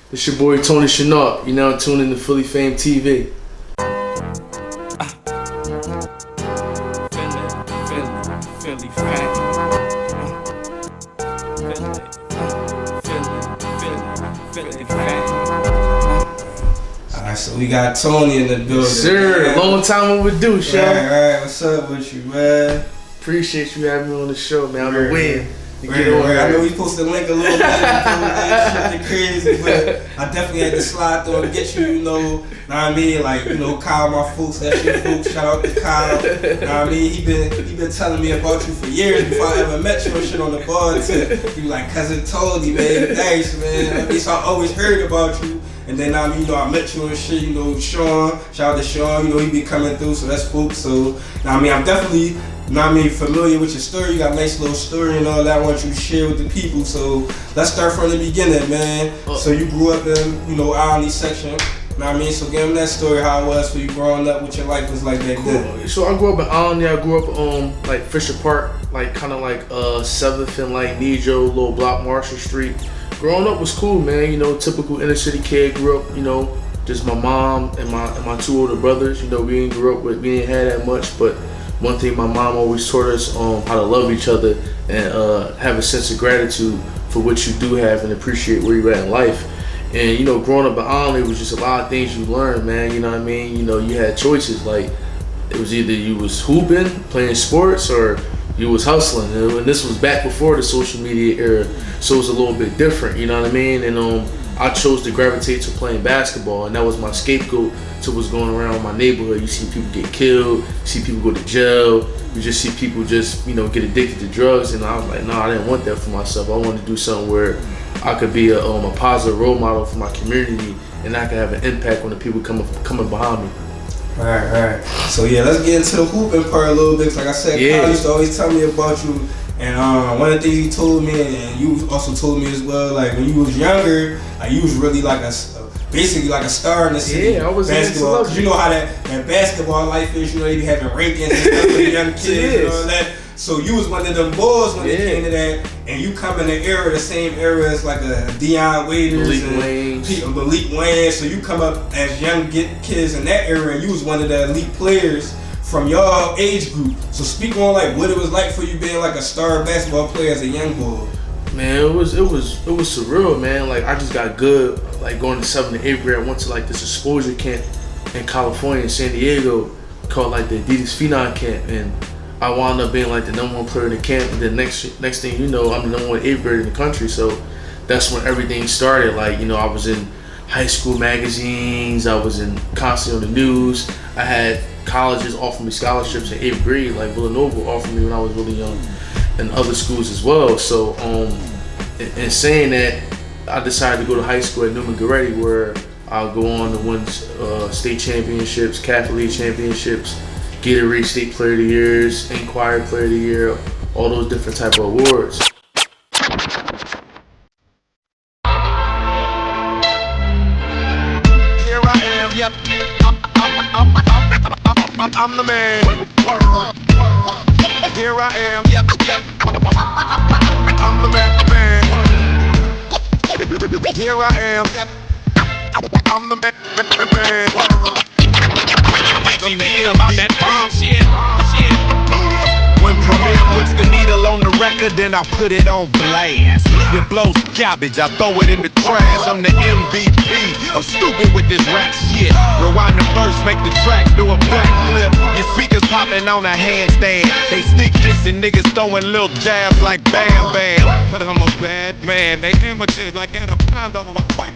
It's your boy Tony Chennault. You now tuned in to F.A.M.E TV. Alright, so we got Tony in the building. Sir, man. Long time overdue, Sean. Alright, what's up with you, man? Appreciate you having me on the show, man. I've been waiting. I know we supposed to link a little bit and crazy, but I definitely had to slide through and get you, know what I mean? Like, Kyle, my folks, that's your folks, shout out to Kyle. You know what I mean? He been telling me about you for years before I ever met you and shit on the bar tip. He was like, cousin Tony, man, thanks, man. I mean, so I always heard about you. And then, I met you and shit, Sean, shout out to Sean, he be coming through, so that's folks. So, I'm definitely, familiar with your story. You got a nice little story and all that I want you to share with the people. So, let's start from the beginning, man. So, you grew up in, Island section. So give them that story, how it was for you growing up, what your life was like back then. So I grew up in Allen. I grew up like Fisher Park, like kind of like 7th and like Nijo, little block, Marshall Street. Growing up was cool, man. Typical inner city kid. Grew up, just my mom and my two older brothers. We didn't have that much, but one thing my mom always taught us how to love each other and have a sense of gratitude for what you do have and appreciate where you're at in life. And growing up in Island, it was just a lot of things you learned, man. You know what I mean? You had choices. Like it was either you was hooping, playing sports, or you was hustling. And this was back before the social media era, so it was a little bit different. You know what I mean? And I chose to gravitate to playing basketball, and that was my scapegoat to what's going around my neighborhood. You see people get killed, you see people go to jail, you just see people just get addicted to drugs. And I was like, no, I didn't want that for myself. I wanted to do something where I could be a positive role model for my community, and I could have an impact on the people coming behind me. Alright. So yeah, let's get into the hooping part a little bit. Like I said, Kyle used to always tell me about you, and one of the things he told me, and you also told me as well, like when you was younger, like you was really like basically like a star in the city. Yeah, I was basketball. Cause you know how that basketball life is. They be having rankings and stuff for the young kids and all that. So you was one of them boys when it came to that, and you come in the same era as like a Deion Waiters and Malik Wayne. So you come up as young kids in that era, and you was one of the elite players from your age group. So speak on like what it was like for you being like a star basketball player as a young boy. Man, it was surreal, man. Like I just got good. Like going to 7th and 8th grade, I went to like this exposure camp in California, in San Diego, called like the Adidas Phenom camp, and I wound up being like the #1 player in the camp. And then next thing you know, I'm the #1 8th grader in the country. So that's when everything started. Like I was in high school magazines. I was constantly on the news. I had colleges offer me scholarships in 8th grade, like Villanova offered me when I was really young, and other schools as well. So in saying that, I decided to go to high school at Newman Goretti, where I'll go on to win state championships, Catholic League championships, Gatorade State Player of the Years, Inquirer Player of the Year, all those different type of awards. Here I am, yep. I'm the man. Here I am, yep. I'm the man. Here I am, yep. I'm the man. About that bomb shit. When Premier puts the needle on the record, then I put it on blast. It blows garbage, I throw it in the trash. I'm the MVP, I'm stupid with this rap shit. Rewind the verse, make the track do a backflip. Your speakers popping on a handstand. They stick dissing, niggas throwing little jabs like Bam Bam. But I'm a bad man, they imitate like in a pound of my fight.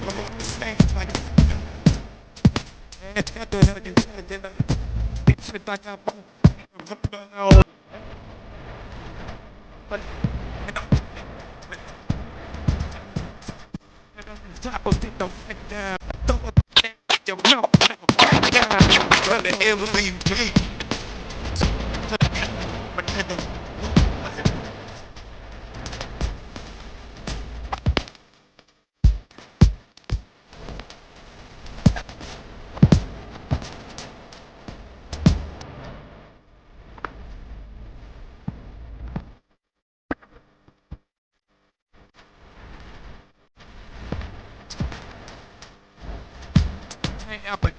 epic.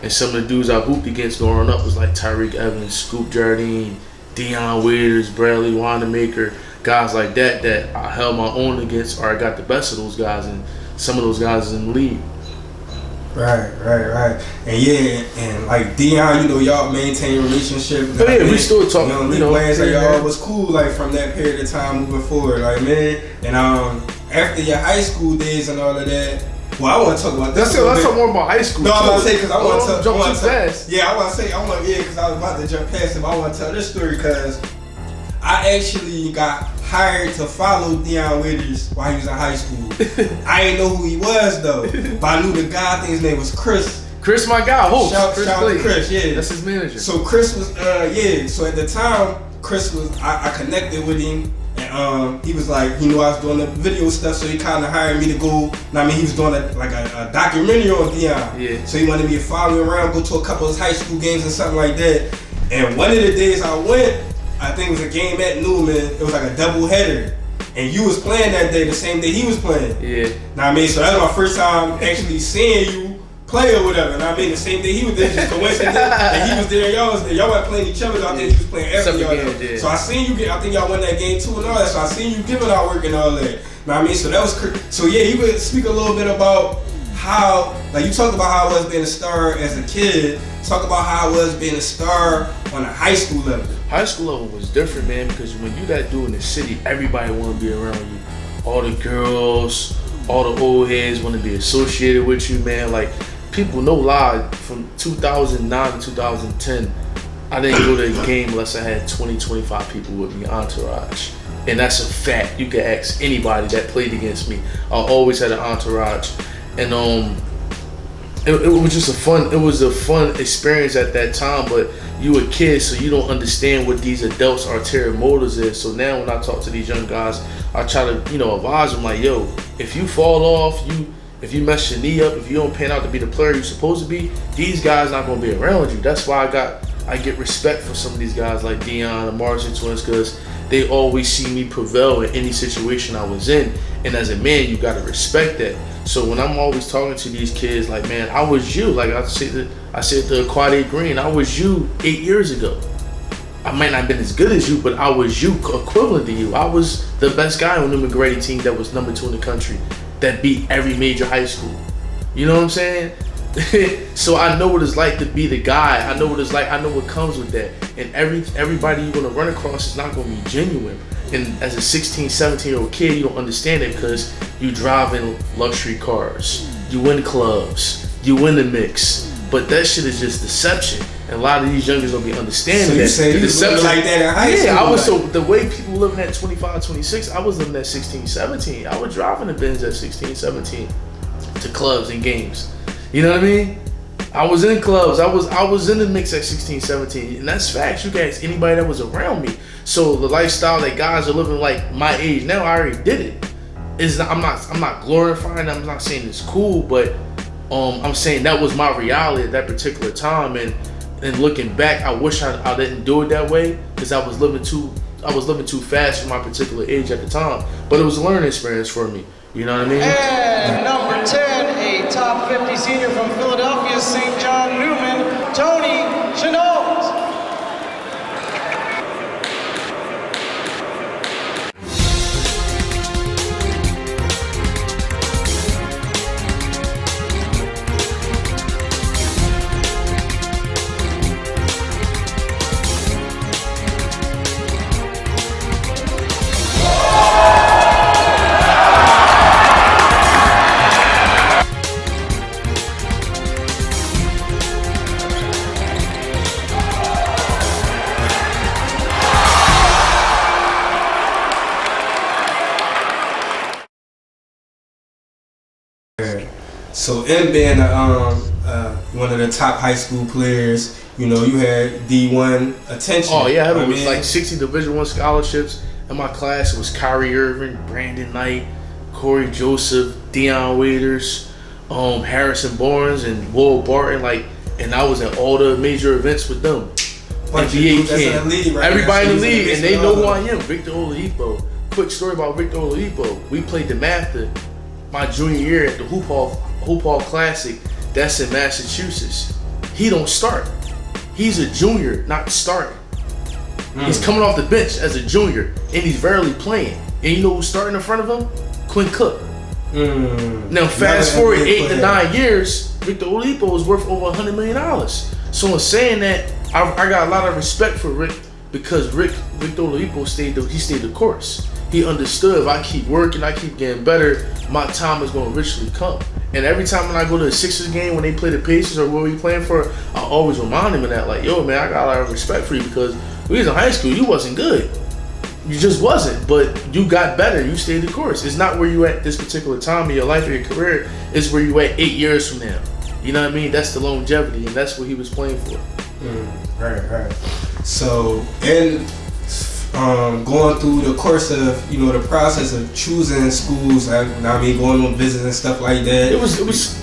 And some of the dudes I hooped against growing up was like Tyreek Evans, Scoop Jardine, Deion Waiters, Bradley Wanamaker, guys like that that I held my own against, or I got the best of those guys, and some of those guys in the league. Right. And yeah, and like Deion, you know, y'all maintain a relationship. Oh yeah, we still talk. You know, like y'all was cool, like from that period of time moving forward, like man. And after your high school days and all of that. Well, I want to talk about this. Let's talk more about high school. No, I'm about to say because I want to jump too fast. Yeah, because I was about to jump past it. But I want to tell this story because I actually got hired to follow Deion Waiters while he was in high school. I didn't know who he was though, but I knew the guy. I think his name was Chris. Chris, my guy. Shout out to Chris. Yeah, that's his manager. So Chris was So at the time, Chris was I connected with him. And he was like, he knew I was doing the video stuff, so he kind of hired me to go. He was doing a documentary on Deion. Yeah. So he wanted me to follow him around, go to a couple of his high school games and something like that. And one of the days I went, I think it was a game at Newman. It was like a double header. And you was playing that day, the same day he was playing. Yeah. So that was my first time actually seeing you play or whatever. The same day he was there, just coincidence that he was there, y'all was there. Y'all weren't playing each other. I think he was playing after y'all. Yeah. So I seen you I think y'all won that game too and all that. So I seen you giving out work and all that. So that was so yeah, you would speak a little bit about how, like you talked about how it was being a star as a kid. Talk about how it was being a star on a high school level. High school level was different, man, because when you that dude in the city, everybody want to be around you. All the girls, all the old heads want to be associated with you, man. Like, people, no lie, from 2009 to 2010, I didn't go to a game unless I had 20, 25 people with me, entourage. And that's a fact. You can ask anybody that played against me. I always had an entourage. And it was just a fun experience at that time, but you a kid, so you don't understand what these adults' ulterior motives is. So now when I talk to these young guys, I try to, advise them like, yo, if you fall off, if you mess your knee up, if you don't pan out to be the player you're supposed to be, these guys not gonna be around you. That's why I get respect for some of these guys like Deion and Martin Twins, because they always see me prevail in any situation I was in. And as a man, you gotta respect that. So when I'm always talking to these kids, like, man, I was you. Like I said to Quade Green, I was you 8 years ago. I might not have been as good as you, but I was you, equivalent to you. I was the best guy on the McGrady team that was number 2 in the country, that beat every major high school. You know what I'm saying? So I know what it's like to be the guy. I know what it's like. I know what comes with that. And everybody you're gonna run across is not gonna be genuine. And as a 16, 17-year-old kid, you don't understand it because you drive in luxury cars, you win clubs, you win the mix. But that shit is just deception. And a lot of these youngers don't be understanding that. So you say you was like that in high school? Yeah, I was. So the way people living at 25, 26, I was living at 16, 17. I was driving the Benz at 16, 17 to clubs and games. You know what I mean? I was in clubs. I was in the mix at 16, 17. And that's facts. You can ask anybody that was around me. So the lifestyle that guys are living like my age now, I already did it. I'm not glorifying it. I'm not saying it's cool, but I'm saying that was my reality at that particular time. And looking back, I wish I didn't do it that way, because I was living too fast for my particular age at the time. But it was a learning experience for me. You know what I mean? And number 10, a top 50 senior from Philadelphia, St. John Newman, Tony Chennault. So M being one of the top high school players, you had D1 attention. Oh yeah, it was like 60 Division I scholarships in my class. It was Kyrie Irving, Brandon Knight, Corey Joseph, Deion Waiters, Harrison Barnes, and Will Barton. Like, and I was at all the major events with them. NBA camp, right? everybody in the league, and they know who I am, Victor Oladipo. Quick story about Victor Oladipo. We played the Masters my junior year at the Hoop Hall Classic. That's in Massachusetts. He don't start. He's a junior, not starting. He's coming off the bench as a junior, and he's barely playing. And you know who's starting in front of him? Quinn Cook. Now fast forward 8 to 9 years, Victor Oladipo is worth over $100 million. So in saying that, I got a lot of respect for Rick, because Victor Oladipo stayed the course. He understood, if I keep working, I keep getting better, my time is going to richly come. And every time when I go to a Sixers game, when they play the Pacers or what we playing for, I always remind him of that. Like, yo, man, I got a lot of respect for you, because when you was in high school, you wasn't good. You just wasn't, but you got better. You stayed the course. It's not where you at this particular time in your life or your career. It's where you at 8 years from now. You know what I mean? That's the longevity, and that's what he was playing for. Right. So, and going through the course of, you know, the process of choosing schools, I mean, going on visits and stuff like that. It was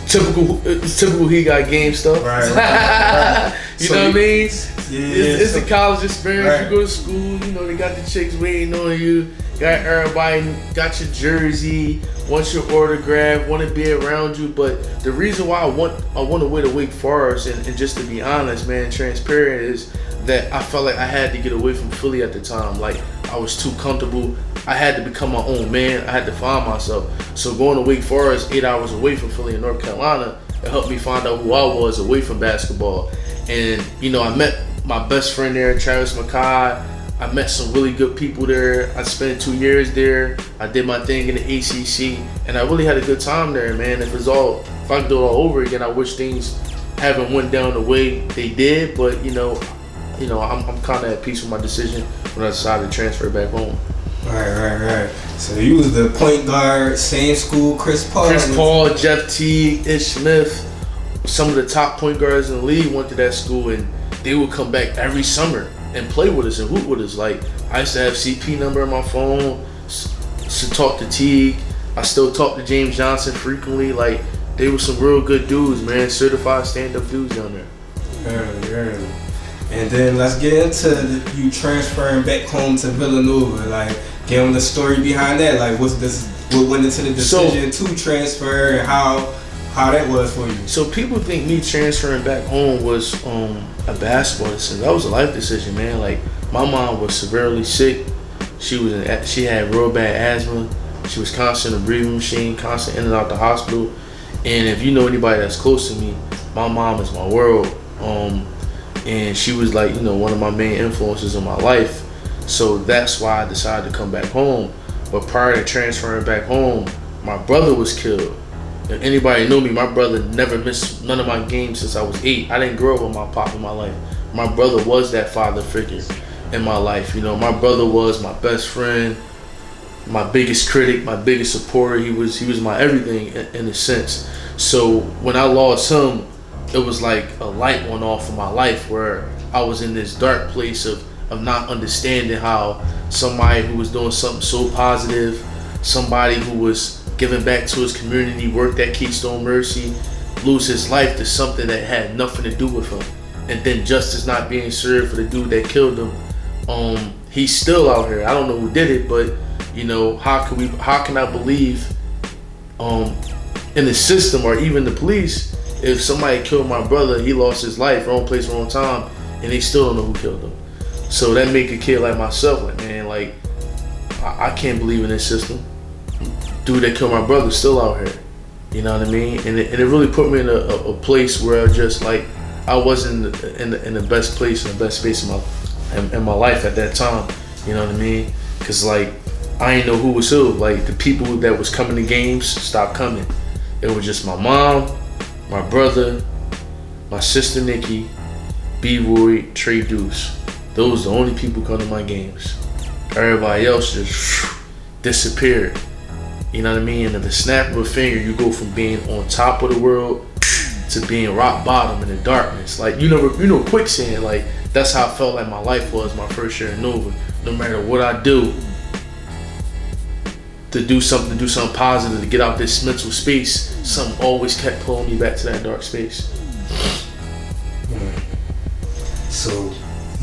typical he got game stuff. Right. You know what I mean? Yeah, it's the college experience. Right. You go to school, you know, they got the chicks waiting on you. Got everybody, got your jersey, wants your autograph, want to be around you. But the reason why I want to win to Wake Forest, and just to be honest, man, transparent, is that I felt like I had to get away from Philly at the time. Like, I was too comfortable. I had to become my own man. I had to find myself. So going to Wake Forest, 8 hours away from Philly in North Carolina, it helped me find out who I was away from basketball. And, you know, I met my best friend there, Travis McKay. I met some really good people there. I spent 2 years there. I did my thing in the ACC, and I really had a good time there, man. If I could do it all over again, I wish things haven't went down the way they did. But you know, I'm kind of at peace with my decision when I decided to transfer back home. Right. So you was the point guard, same school, Chris Paul, Jeff Teague, Ish Smith. Some of the top point guards in the league went to that school, and they would come back every summer and play with us and hoop with us. Like, I used to have CP number on my phone to talk to Teague. I still talk to James Johnson frequently. Like, they were some real good dudes, man. Certified stand-up dudes down there. Yeah. And then let's get into you transferring back home to Villanova. Like, give them the story behind that. Like, what went into the decision to transfer, and how that was for you? So people think me transferring back home was a basketball decision. That was a life decision, man. Like, my mom was severely sick. She had real bad asthma. She was constant in a breathing machine, constant in and out the hospital. And if you know anybody that's close to me, my mom is my world. And she was like, you know, one of my main influences in my life. So that's why I decided to come back home. But prior to transferring back home, my brother was killed. If anybody knew me, my brother never missed none of my games since I was 8. I didn't grow up with my pop in my life. My brother was that father figure in my life. You know, my brother was my best friend, my biggest critic, my biggest supporter. He was my everything in a sense. So when I lost him, it was like a light went off in my life, where I was in this dark place of not understanding how somebody who was doing something so positive, somebody who was giving back to his community, worked at Keystone Mercy, lose his life to something that had nothing to do with him. And then justice not being served for the dude that killed him. He's still out here. I don't know who did it, but you know, how can I believe in the system or even the police if somebody killed my brother, he lost his life, wrong place, wrong time, and they still don't know who killed him? So that make a kid like myself, like, man, like, I can't believe in this system. Dude that killed my brother still out here. You know what I mean? And it really put me in a place where just like I wasn't in the best place, in the best space in my life at that time. You know what I mean? Cause like I didn't know who was who. Like the people that was coming to games stopped coming. It was just my mom, my brother, my sister Nikki, B-Roy, Trey Deuce. Those are the only people come to my games. Everybody else just disappeared. You know what I mean? And at the snap of a finger, you go from being on top of the world to being rock bottom in the darkness. Like, you know quicksand. Like, that's how I felt like my life was my first year in Nova. No matter what I do, to do something positive, to get out this mental space, something always kept pulling me back to that dark space. So,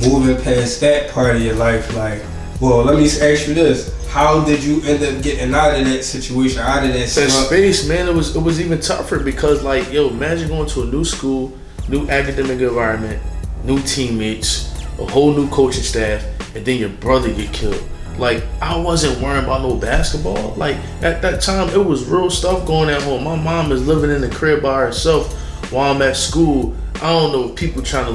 moving past that part of your life, like, well, let me ask you this. How did you end up getting out of that situation, out of that space, man? It was even tougher because, like, yo, imagine going to a new school, new academic environment, new teammates, a whole new coaching staff, and then your brother get killed. Like, I wasn't worrying about no basketball. Like, at that time, it was real stuff going at home. My mom is living in the crib by herself while I'm at school. I don't know if people trying to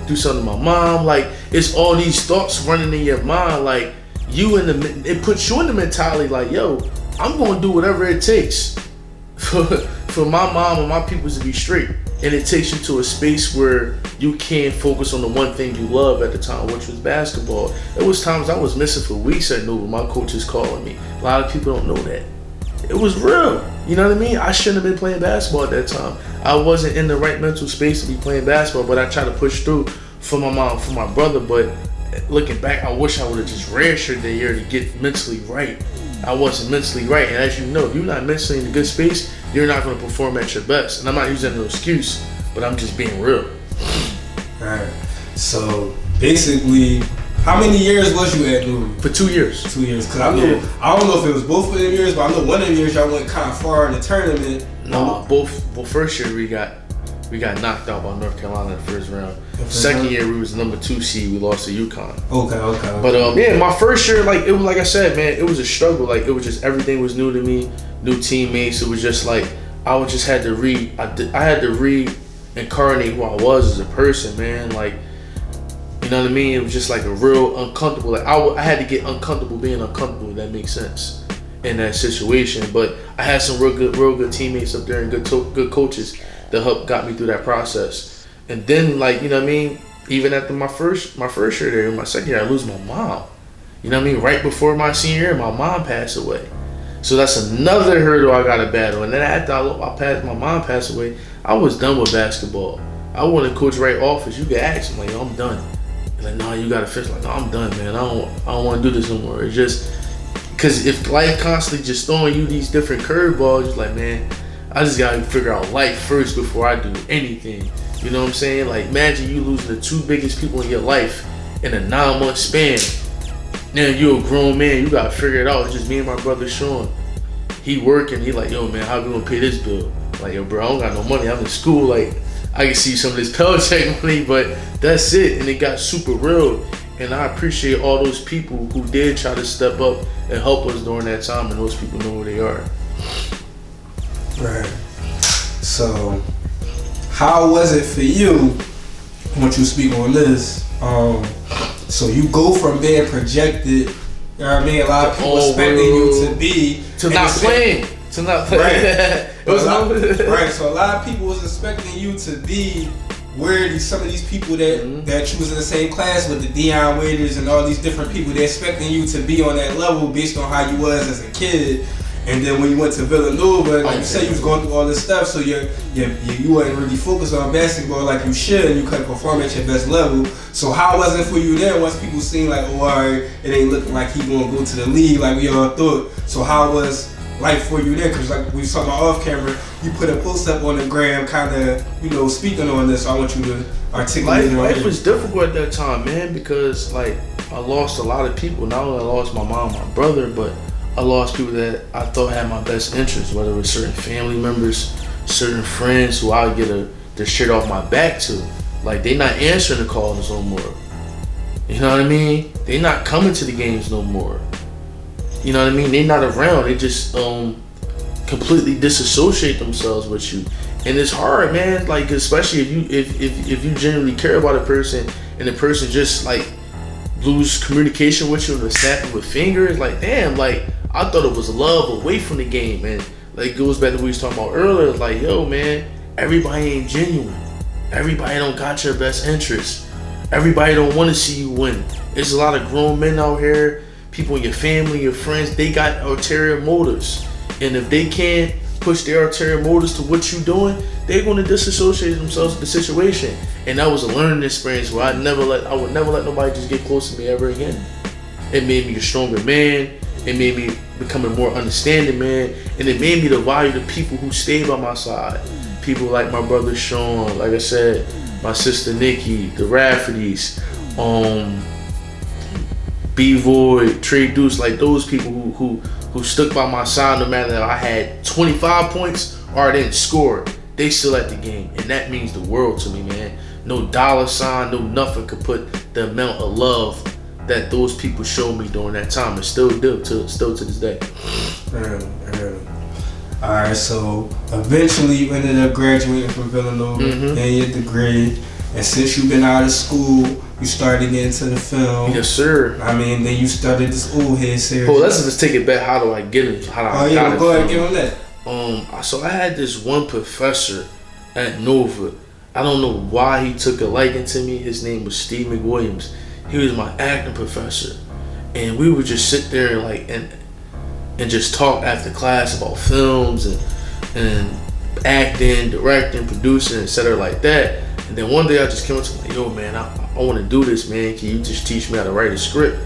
do something to my mom. Like, it's all these thoughts running in your mind. Like, it puts you in the mentality like, yo, I'm gonna do whatever it takes for my mom and my people to be straight. And it takes you to a space where you can't focus on the one thing you love at the time, which was basketball. There was times I was missing for weeks at Nova. My coach is calling me. A lot of people don't know that. It was real. You know what I mean? I shouldn't have been playing basketball at that time. I wasn't in the right mental space to be playing basketball, but I tried to push through for my mom, for my brother. But looking back, I wish I would have just redshirted that year to get mentally right. I wasn't mentally right. And as you know, if you're not mentally in a good space, you're not going to perform at your best. And I'm not using no excuse, but I'm just being real. Alright. So basically, how many years was you at Newry? For 2 years. 2 years. Because I don't know if it was both of them years, but I know one of them years y'all went kind of far in the tournament. No, both. Well, first year we got knocked out by North Carolina in the first round. Second year we was the number 2 seed. We lost to UConn. Okay. But yeah, my first year, like, it was, like I said, man, it was a struggle. Like, it was just, everything was new to me, new teammates. It was just like I had to reincarnate who I was as a person, man. Like, you know what I mean? It was just like a real uncomfortable. Like, I had to get uncomfortable being uncomfortable. If that makes sense in that situation. But I had some real good teammates up there and good coaches that got me through that process. And then, like, you know what I mean, even after my first year there, my second year, I lose my mom. You know what I mean? Right before my senior year, my mom passed away. So that's another hurdle I got to battle. And then after my mom passed away, I was done with basketball. I wanted coach right office. You could ask him, like, yo, I'm done. And like, no, you got to finish. Like, no, I'm done, man. I don't want to do this no more. It's just, because if life constantly just throwing you these different curveballs, it's like, man, I just got to figure out life first before I do anything. You know what I'm saying? Like, imagine you losing the 2 biggest people in your life in a 9-month span. Now you're a grown man, you gotta figure it out. It's just me and my brother Sean. He working, he like, yo man, how we gonna pay this bill? Like, yo bro, I don't got no money, I'm in school, like, I can see some of this Pell check money, but that's it. And it got super real. And I appreciate all those people who did try to step up and help us during that time, and those people know who they are. Right. So, how was it for you, once you speak on this, so you go from being projected, you know what I mean, a lot of people expecting you to be to not playing. Right. Right. So a lot of people was expecting you to be where some of these people that you was in the same class with, the Dion Waiters and all these different people, they're expecting you to be on that level based on how you was as a kid. And then when you went to Villanova, like you said, you was going through all this stuff, so you wasn't really focused on basketball like you should, and you couldn't perform at your best level. So how was it for you then once people seen like, oh, alright, it ain't looking like he gonna go to the league like we all thought? So how was life for you then? Because like we was talking about off camera, you put a post up on the gram kind of, speaking on this, so I want you to articulate it. Life was difficult at that time, man, because like I lost a lot of people. Not only I lost my mom, my brother, but I lost people that I thought had my best interests, whether it was certain family members, certain friends who I would get the shit off my back to. Like, they not answering the calls no more. You know what I mean? They not coming to the games no more. You know what I mean? They not around. They just completely disassociate themselves with you. And it's hard, man. Like, especially if you genuinely care about a person and the person just like lose communication with you and snapping with fingers. Like, damn, like, I thought it was love away from the game, and like, it goes back to what we was talking about earlier. Like, yo, man, everybody ain't genuine. Everybody don't got your best interest. Everybody don't want to see you win. There's a lot of grown men out here, people in your family, your friends, they got ulterior motives. And if they can't push their ulterior motives to what you're doing, they're going to disassociate themselves with the situation. And that was a learning experience where I would never let nobody just get close to me ever again. It made me a stronger man. It made me become a more understanding man. And it made me to value the people who stayed by my side. People like my brother Sean, like I said, my sister Nikki, the Raffertys, B Void, Trey Deuce, like those people who stuck by my side no matter if I had 25 points or I didn't score. They still at the game, and that means the world to me, man. No dollar sign, no nothing could put the amount of love that those people showed me during that time, and still do, still to this day. Alright, so eventually you ended up graduating from Villanova, getting your degree, and since you've been out of school, you started getting into the film. Yes, sir. I mean, then you started this Old Head series. Oh, let's just take it back. How do I get it? How do I got it? Go ahead and give him that. So I had this one professor at Nova. I don't know why he took a liking to me. His name was Steve McWilliams. He was my acting professor, and we would just sit there and just talk after class about films and acting, directing, producing, etc. like that. And then one day I just came up to him like, yo man, I want to do this, man. Can you just teach me how to write a script?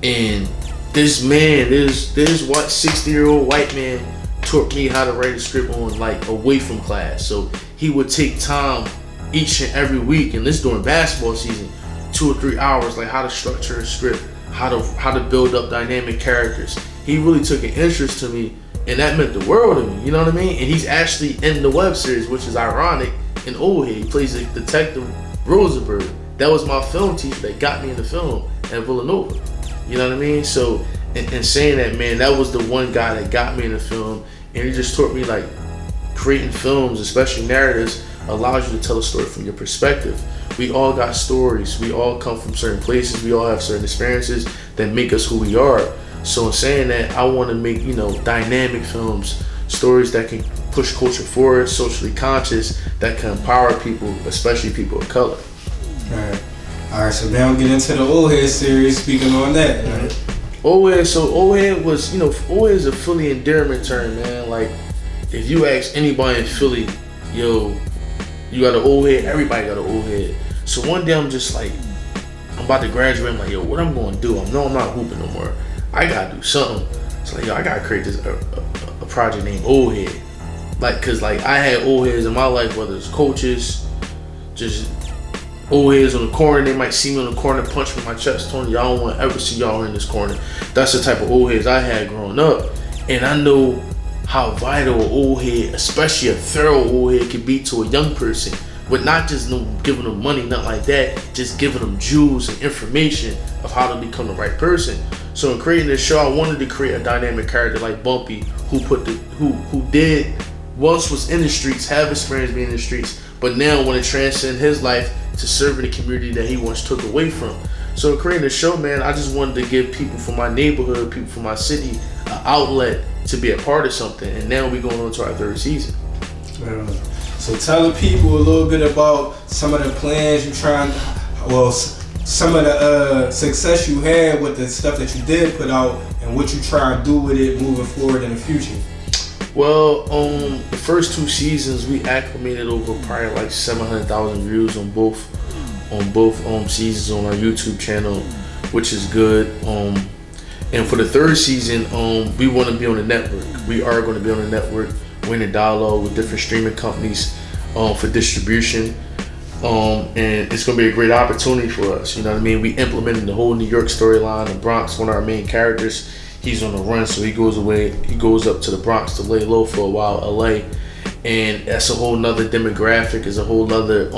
And this man, this 60-year-old white man taught me how to write a script on like away from class. So he would take time each and every week, and this during basketball season, 2 or 3 hours, like how to structure a script, how to build up dynamic characters. He really took an interest to me, and that meant the world to me, you know what I mean? And he's actually in the web series, which is ironic. In Old Head, he plays the detective Rosenberg. That was my film teacher that got me into film at Villanova. You know what I mean? So, in saying that, man, that was the one guy that got me into film, and he just taught me like creating films, especially narratives, allows you to tell a story from your perspective. We all got stories. We all come from certain places. We all have certain experiences that make us who we are. So in saying that, I want to make, dynamic films, stories that can push culture forward, socially conscious, that can empower people, especially people of color. All right. So now we get into the Old Head series. Speaking on that, right? Old Head. So Old Head was, Old Head is a Philly endearment term, man. Like, if you ask anybody in Philly, yo, you got an old head, everybody got an old head. So one day I'm just like, I'm about to graduate, I'm like, yo, what I'm gonna do? I'm not hooping no more. I gotta do something. So like, yo, I gotta create this a project named Old Head. Like, cause like I had old heads in my life, whether it's coaches, just old heads on the corner. They might see me on the corner, punch me in my chest, Tony, y'all don't want to ever see y'all in this corner. That's the type of old heads I had growing up. And I know how vital an old head, especially a thorough old head, can be to a young person, with not just giving them money, nothing like that, just giving them jewels and information of how to become the right person. So in creating this show, I wanted to create a dynamic character like Bumpy, who did once was in the streets, have experience being in the streets, but now want to transcend his life to serving the community that he once took away from. So in creating the show, man, I just wanted to give people from my neighborhood, people from my city, an outlet to be a part of something. And now we're going on to our 3rd season. So tell the people a little bit about some of the plans you're trying, some of the success you had with the stuff that you did put out, and what you try and do with it moving forward in the future. Well, the first 2 seasons we acclimated over probably like 700,000 views on both seasons on our YouTube channel, which is good. And for the 3rd season, we want to be on the network. We are going to be on the network. We're in a dialogue with different streaming companies for distribution. And it's going to be a great opportunity for us. You know what I mean? We implemented the whole New York storyline. The Bronx, one of our main characters, he's on the run, so he goes up to the Bronx to lay low for a while, LA. And that's a whole nother demographic, is a whole nother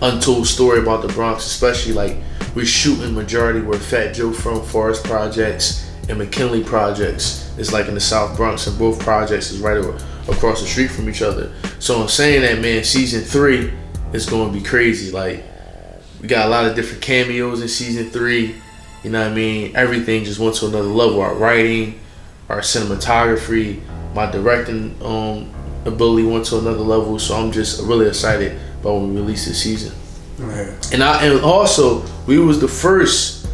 untold story about the Bronx, especially like we're shooting majority where Fat Joe from Forest Projects and McKinley Projects is like in the South Bronx, and both projects is right across the street from each other. So I'm saying that, man, season 3 is going to be crazy. Like, we got a lot of different cameos in season 3. You know what I mean? Everything just went to another level. Our writing, our cinematography, my directing ability went to another level. So I'm just really excited about when we release this season. Right. And also we was the first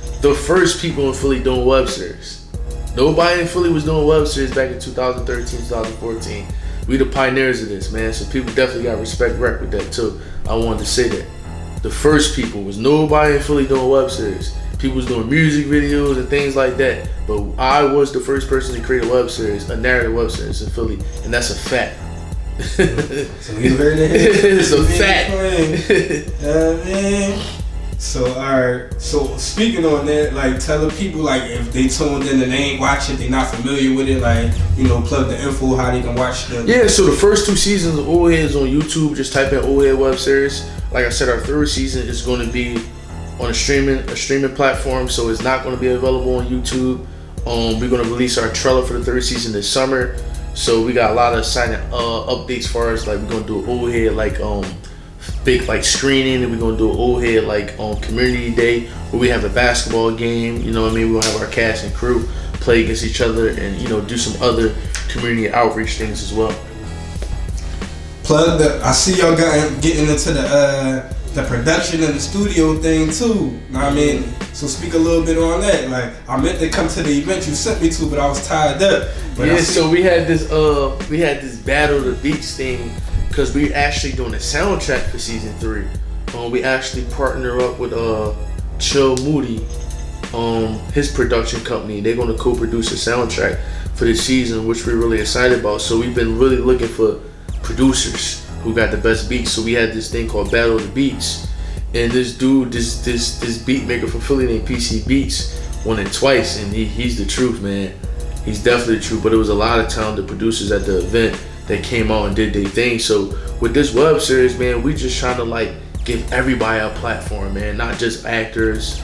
people in Philly doing web series. Nobody in Philly was doing web series back in 2013, 2014. We the pioneers of this, man. So people definitely got respect rec with that too. I wanted to say that. The first people was nobody in Philly doing web series. People was doing music videos and things like that. But I was the first person to create a web series, a narrative web series in Philly. And that's a fact. So you heard it. It's a fact. Man. So alright. So speaking on that, like tell the people like if they tuned in and they ain't watch it, they not familiar with it, like plug the info how they can watch them. Yeah. So the first 2 seasons of Old Heads on YouTube. Just type in Old Head web series. Like I said, our 3rd season is going to be on a streaming platform, so it's not going to be available on YouTube. We're going to release our trailer for the 3rd season this summer. So we got a lot of exciting updates as far as like we're gonna do an Old Head like big like screening, and we're gonna do an Old Head like community day where we have a basketball game. You know what I mean? We're gonna have our cast and crew play against each other and do some other community outreach things as well. Plug the. I see y'all getting into the production and the studio thing too. Know what I mean? So speak a little bit on that. Like I meant to come to the event you sent me to, but I was tied up. But yeah, so we had this Battle of the Beats thing because we're actually doing a soundtrack for season 3. We actually partner up with Chennault, his production company. They're gonna co-produce a soundtrack for this season, which we're really excited about. So we've been really looking for producers who got the best beats. So we had this thing called Battle of the Beats, and this dude, this beat maker from Philly named PC Beats won it twice, and he's the truth, man. He's definitely the truth. But it was a lot of talented producers at the event that came out and did their thing. So with this web series, man, we just trying to like give everybody a platform, man. Not just actors,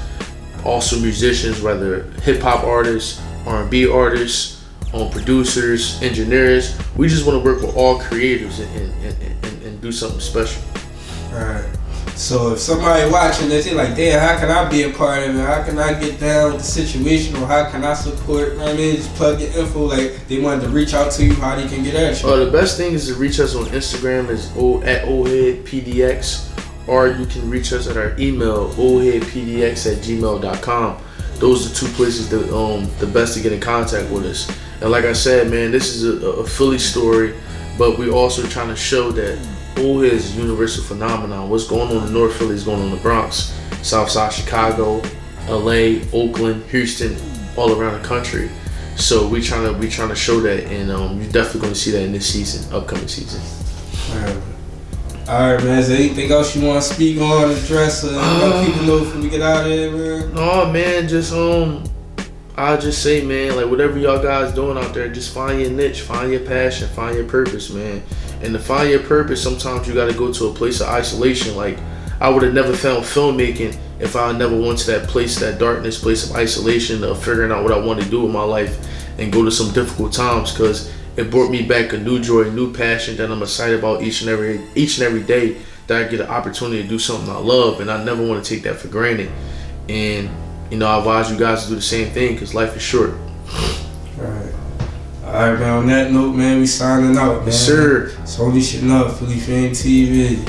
also musicians, whether hip hop artists, R&B artists, producers, engineers. We just want to work with all creators and do something special. Alright. So if somebody watching this, they're like, damn, how can I be a part of it? How can I get down with the situation, or how can I support? You know what I mean, just plug your info. Like they wanted to reach out to you, how they can get at you. The best thing is to reach us on Instagram is at oldheadpdx, or you can reach us at our email oldheadpdx@gmail.com. Those are 2 places that the best to get in contact with us. And like I said, man, this is a Philly story, but we're also trying to show that Old Head is a universal phenomenon. What's going on in North Philly is going on in the Bronx, Southside Chicago, LA, Oakland, Houston, all around the country. So we trying to show that, and you're definitely going to see that in this season, upcoming season. Alright, man. Is there anything else you want to speak on, address, let people know before we get out of here, man? No, man. Just I'll just say, man, like whatever y'all guys doing out there, just find your niche, find your passion, find your purpose, man. And to find your purpose, sometimes you got to go to a place of isolation. Like I would have never found filmmaking if I never went to that place, that darkness, place of isolation, of figuring out what I want to do with my life and go to some difficult times, because it brought me back a new joy, a new passion that I'm excited about each and every day, that I get an opportunity to do something I love, and I never want to take that for granted. And I advise you guys to do the same thing, because life is short. Alright, man, on that note, man, we signing out, man. Yes, sir. It's only Chennault, F.A.M.E TV.